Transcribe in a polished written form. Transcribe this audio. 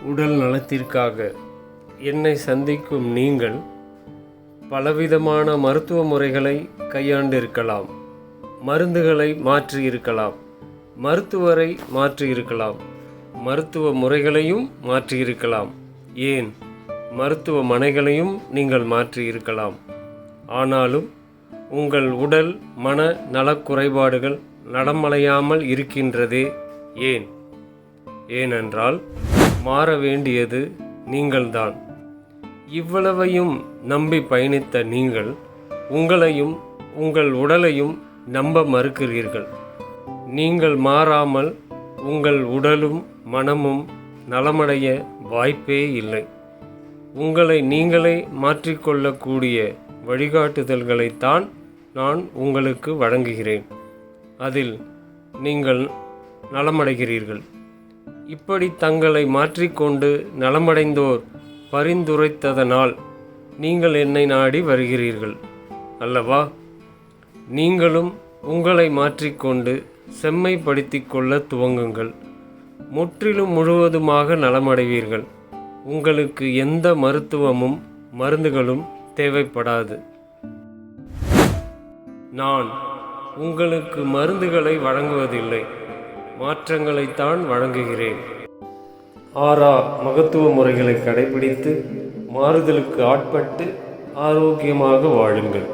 உடல் நலத்திற்காக என்னை சந்திக்கும் நீங்கள் பலவிதமான மருத்துவ முறைகளை கையாண்டிருக்கலாம், மருந்துகளை மாற்றியிருக்கலாம், மருத்துவரை மாற்றியிருக்கலாம், மருத்துவ முறைகளையும் மாற்றியிருக்கலாம், ஏன் மருத்துவமனைகளையும் நீங்கள் மாற்றியிருக்கலாம். ஆனாலும் உங்கள் உடல் மன நலக்குறைபாடுகள் நலமடையாமல் இருக்கின்றதே ஏன்? ஏனென்றால் மாற வேண்டியது நீங்கள்தான். இவ்வளவையும் நம்பி பயணித்த நீங்கள் உங்களையும் உங்கள் உடலையும் நம்ப மறுக்கிறீர்கள். நீங்கள் மாறாமல் உங்கள் உடலும் மனமும் நலமடைய வாய்ப்பே இல்லை. உங்களை நீங்களே மாற்றிக்கொள்ளக்கூடிய வழிகாட்டுதல்களைத்தான் நான் உங்களுக்கு வழங்குகிறேன். அதில் நீங்கள் நலமடைகிறீர்கள். இப்படி தங்களை மாற்றிக்கொண்டு நலமடைந்தோர் பரிந்துரைத்ததனால் நீங்கள் என்னை நாடி வருகிறீர்கள் அல்லவா? நீங்களும் உங்களை மாற்றிக்கொண்டு செம்மைப்படுத்திக் கொள்ள துவங்குங்கள். முற்றிலும் முழுவதுமாக நலமடைவீர்கள். உங்களுக்கு எந்த மருத்துவமும் மருந்துகளும் தேவைப்படாது. நான் உங்களுக்கு மருந்துகளை வழங்குவதில்லை, மாற்றங்களைத்தான் வழங்குகிறேன். 6 மகத்துவ முறைகளை கடைபிடித்து மாறுதலுக்கு ஆட்பட்டு ஆரோக்கியமாக வாழுங்கள்.